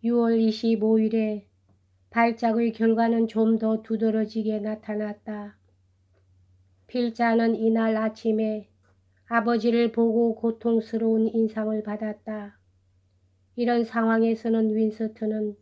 6월 25일에 발작의 결과는 좀 더 두드러지게 나타났다. 필자는 이날 아침에 아버지를 보고 고통스러운 인상을 받았다. 이런 상황에서는 윈스턴은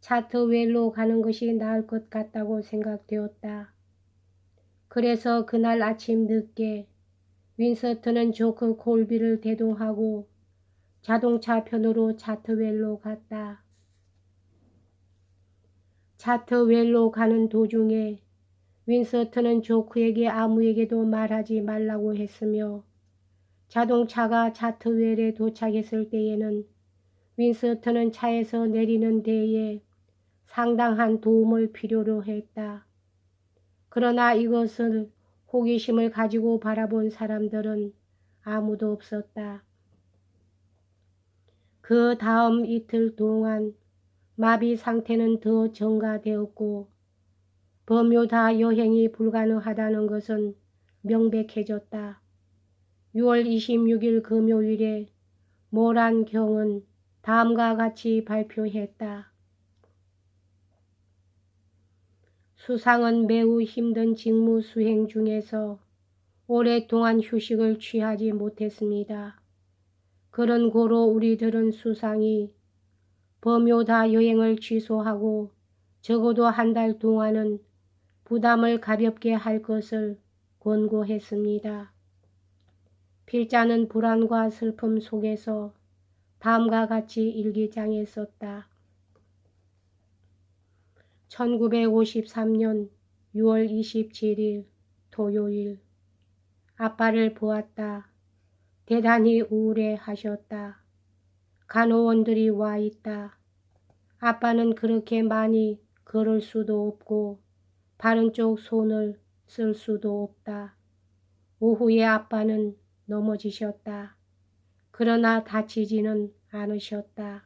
차트웰로 가는 것이 나을 것 같다고 생각되었다. 그래서 그날 아침 늦게 윈스턴은 조크 콜비를 대동하고 자동차 편으로 차트웰로 갔다. 차트웰로 가는 도중에 윈스턴은 조크에게 아무에게도 말하지 말라고 했으며 자동차가 차트웰에 도착했을 때에는 윈스턴은 차에서 내리는 데에 상당한 도움을 필요로 했다. 그러나 이것을 호기심을 가지고 바라본 사람들은 아무도 없었다. 그 다음 이틀 동안 마비 상태는 더 증가되었고 버뮤다 여행이 불가능하다는 것은 명백해졌다. 6월 26일 금요일에 모란 경은 다음과 같이 발표했다. 수상은 매우 힘든 직무 수행 중에서 오랫동안 휴식을 취하지 못했습니다. 그런 고로 우리들은 수상이 버뮤다 여행을 취소하고 적어도 한 달 동안은 부담을 가볍게 할 것을 권고했습니다. 필자는 불안과 슬픔 속에서 다음과 같이 일기장에 썼다. 1953년 6월 27일 토요일. 아빠를 보았다. 대단히 우울해 하셨다. 간호원들이 와 있다. 아빠는 그렇게 많이 걸을 수도 없고 바른 쪽 손을 쓸 수도 없다. 오후에 아빠는 넘어지셨다. 그러나 다치지는 않으셨다.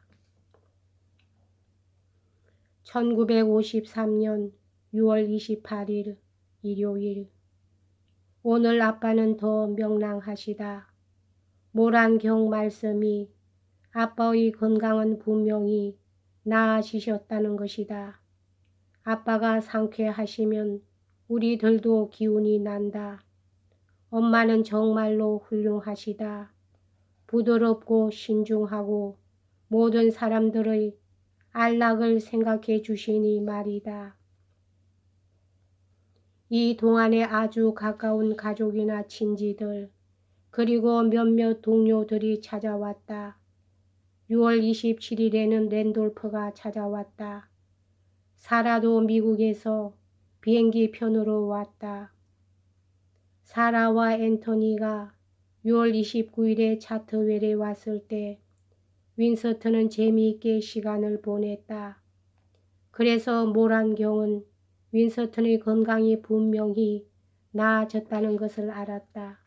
1953년 6월 28일 일요일. 오늘 아빠는 더 명랑하시다. 모란경 말씀이 아빠의 건강은 분명히 나아지셨다는 것이다. 아빠가 상쾌하시면 우리들도 기운이 난다. 엄마는 정말로 훌륭하시다. 부드럽고 신중하고 모든 사람들의 안락을 생각해 주시니 말이다. 이 동안에 아주 가까운 가족이나 친지들 그리고 몇몇 동료들이 찾아왔다. 6월 27일에는 랜돌프가 찾아왔다. 사라도 미국에서 비행기 편으로 왔다. 사라와 앤토니가 6월 29일에 차트웰에 왔을 때 윈스턴은 재미있게 시간을 보냈다. 그래서 모란경은 윈스턴의 건강이 분명히 나아졌다는 것을 알았다.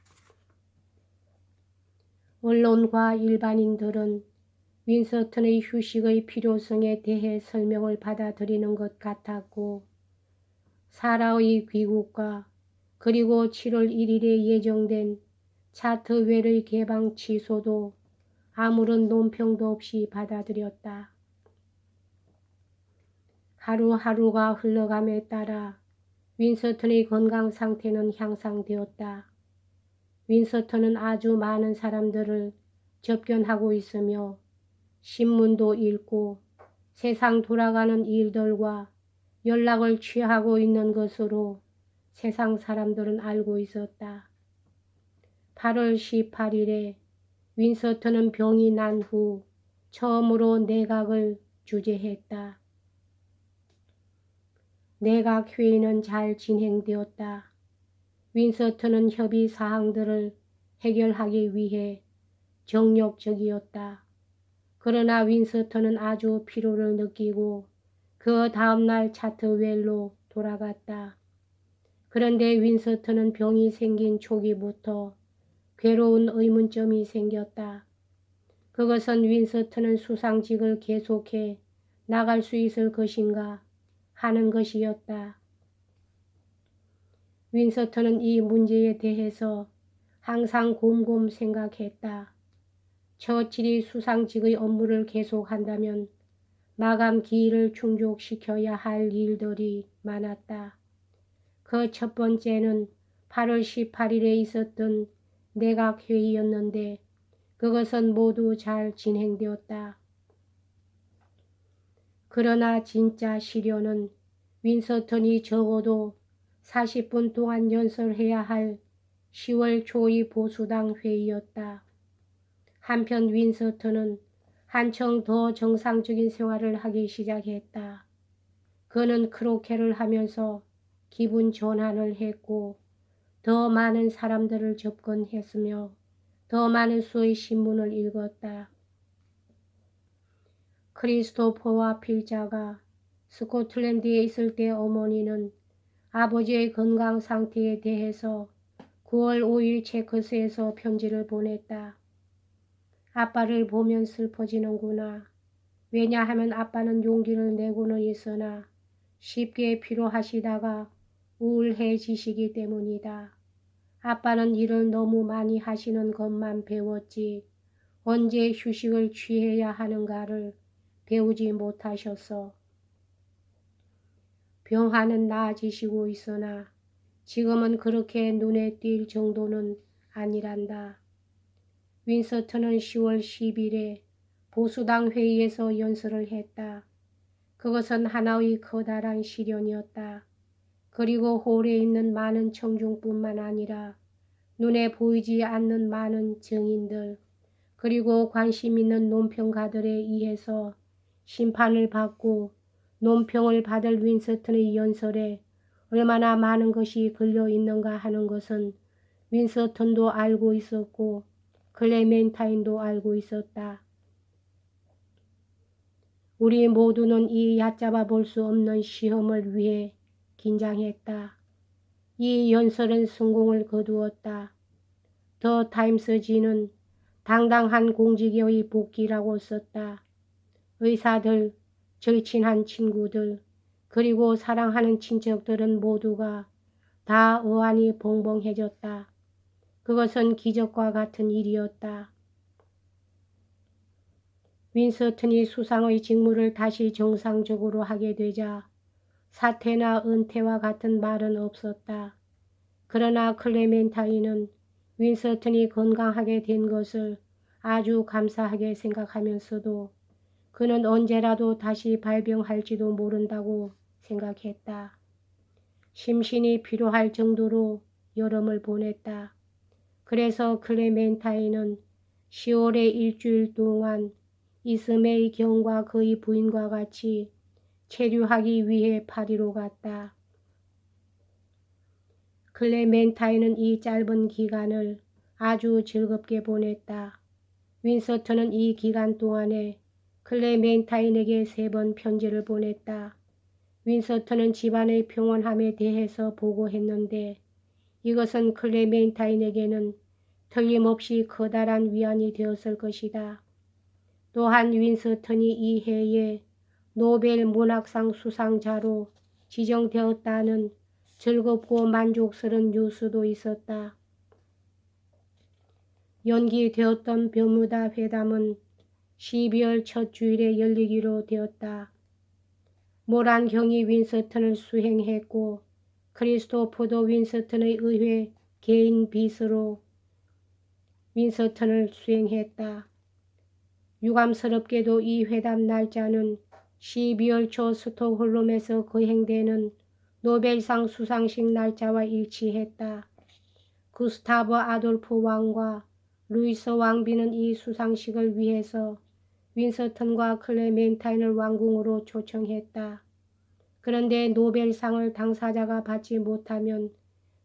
언론과 일반인들은 윈스턴의 휴식의 필요성에 대해 설명을 받아들이는 것 같았고 사라의 귀국과 그리고 7월 1일에 예정된 차트웰의 개방 취소도 아무런 논평도 없이 받아들였다. 하루하루가 흘러감에 따라 윈스턴의 건강 상태는 향상되었다. 윈스턴은 아주 많은 사람들을 접견하고 있으며 신문도 읽고 세상 돌아가는 일들과 연락을 취하고 있는 것으로 세상 사람들은 알고 있었다. 8월 18일에 윈스턴은 병이 난 후 처음으로 내각을 주재했다. 내각 회의는 잘 진행되었다. 윈스턴은 협의 사항들을 해결하기 위해 정력적이었다. 그러나 윈스턴은 아주 피로를 느끼고 그 다음날 차트웰로 돌아갔다. 그런데 윈스턴은 병이 생긴 초기부터 괴로운 의문점이 생겼다. 그것은 윈스턴은 수상직을 계속해 나갈 수 있을 것인가 하는 것이었다. 윈스턴은 이 문제에 대해서 항상 곰곰 생각했다. 처칠이 수상직의 업무를 계속한다면 마감 기일을 충족시켜야 할 일들이 많았다. 그 첫 번째는 8월 18일에 있었던 내각회의였는데 그것은 모두 잘 진행되었다. 그러나 진짜 시련은 윈서턴이 적어도 40분 동안 연설해야 할 10월 초의 보수당 회의였다. 한편 윈서턴은 한층 더 정상적인 생활을 하기 시작했다. 그는 크로케를 하면서 기분 전환을 했고 더 많은 사람들을 접근했으며 더 많은 수의 신문을 읽었다. 크리스토퍼와 필자가 스코틀랜드에 있을 때 어머니는 아버지의 건강 상태에 대해서 9월 5일 체크스에서 편지를 보냈다. 아빠를 보면 슬퍼지는구나. 왜냐하면 아빠는 용기를 내고는 있으나 쉽게 피로하시다가 우울해지시기 때문이다. 아빠는 일을 너무 많이 하시는 것만 배웠지 언제 휴식을 취해야 하는가를 배우지 못하셨어. 병화는 나아지시고 있으나 지금은 그렇게 눈에 띌 정도는 아니란다. 윈서턴은 10월 10일에 보수당 회의에서 연설을 했다. 그것은 하나의 커다란 시련이었다. 그리고 홀에 있는 많은 청중뿐만 아니라 눈에 보이지 않는 많은 증인들 그리고 관심 있는 논평가들에 의해서 심판을 받고 논평을 받을 윈서턴의 연설에 얼마나 많은 것이 걸려 있는가 하는 것은 윈서턴도 알고 있었고 클레멘타인도 알고 있었다. 우리 모두는 이 얕잡아 볼 수 없는 시험을 위해 긴장했다. 이 연설은 성공을 거두었다. 더 타임스지는 당당한 공직의 복귀라고 썼다. 의사들, 절친한 친구들, 그리고 사랑하는 친척들은 모두가 다 어안이 벙벙해졌다. 그것은 기적과 같은 일이었다. 윈서턴이 수상의 직무를 다시 정상적으로 하게 되자 사퇴나 은퇴와 같은 말은 없었다. 그러나 클레멘타인은 윈서턴이 건강하게 된 것을 아주 감사하게 생각하면서도 그는 언제라도 다시 발병할지도 모른다고 생각했다. 심신이 피로할 정도로 여름을 보냈다. 그래서 클레멘타인은 10월의 일주일 동안 이스메이 경과 그의 부인과 같이 체류하기 위해 파리로 갔다. 클레멘타인은 이 짧은 기간을 아주 즐겁게 보냈다. 윈서턴은 이 기간 동안에 클레멘타인에게 3번 편지를 보냈다. 윈서턴은 집안의 평온함에 대해서 보고했는데 이것은 클레멘타인에게는 틀림없이 커다란 위안이 되었을 것이다. 또한 윈서턴이 이 해에 노벨 문학상 수상자로 지정되었다는 즐겁고 만족스러운 뉴스도 있었다. 연기되었던 버뮤다 회담은 12월 첫 주일에 열리기로 되었다. 모란경이 윈서턴을 수행했고 크리스토퍼도 윈서턴의 의회 개인 비서로 윈서턴을 수행했다. 유감스럽게도 이 회담 날짜는 12월 초 스톡홀름에서 거행되는 노벨상 수상식 날짜와 일치했다. 구스타브 아돌프 왕과 루이스 왕비는 이 수상식을 위해서 윈서턴과 클레멘타인을 왕궁으로 초청했다. 그런데 노벨상을 당사자가 받지 못하면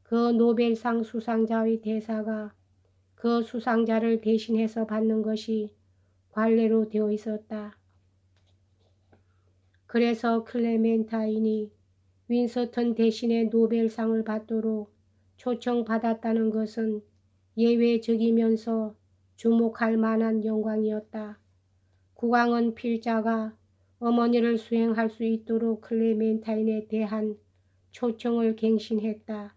그 노벨상 수상자의 대사가 그 수상자를 대신해서 받는 것이 관례로 되어 있었다. 그래서 클레멘타인이 윈서턴 대신에 노벨상을 받도록 초청받았다는 것은 예외적이면서 주목할 만한 영광이었다. 국왕은 필자가 어머니를 수행할 수 있도록 클레멘타인에 대한 초청을 갱신했다.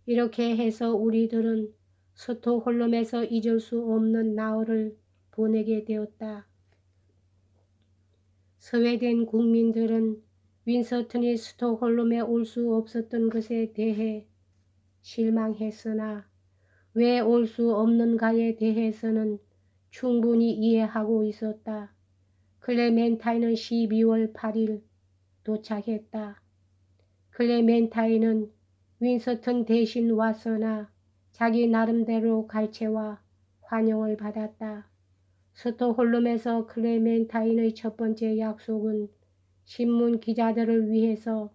이렇게 해서 우리들은 스톡홀름에서 잊을 수 없는 나흘을 보내게 되었다. 스웨덴 국민들은 윈스턴이 스톡홀름에 올 수 없었던 것에 대해 실망했으나 왜 올 수 없는가에 대해서는 충분히 이해하고 있었다. 클레멘타인은 12월 8일 도착했다. 클레멘타인은 윈스턴 대신 왔으나 자기 나름대로 갈채와 환영을 받았다. 스톡홀름에서 클레멘타인의 첫 번째 약속은 신문 기자들을 위해서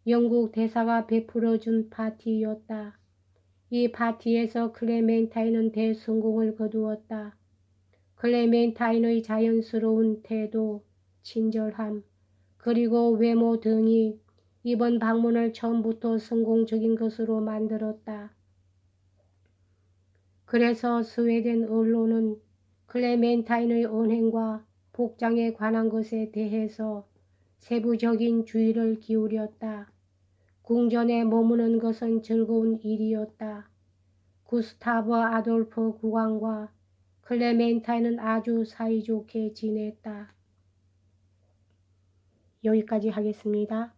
영국 대사가 베풀어준 파티였다. 이 파티에서 클레멘타인은 대성공을 거두었다. 클레멘타인의 자연스러운 태도, 친절함, 그리고 외모 등이 이번 방문을 처음부터 성공적인 것으로 만들었다. 그래서 스웨덴 언론은 클레멘타인의 언행과 복장에 관한 것에 대해서 세부적인 주의를 기울였다. 궁전에 머무는 것은 즐거운 일이었다. 구스타브 아돌프 국왕과 클레멘타인은 아주 사이좋게 지냈다. 여기까지 하겠습니다.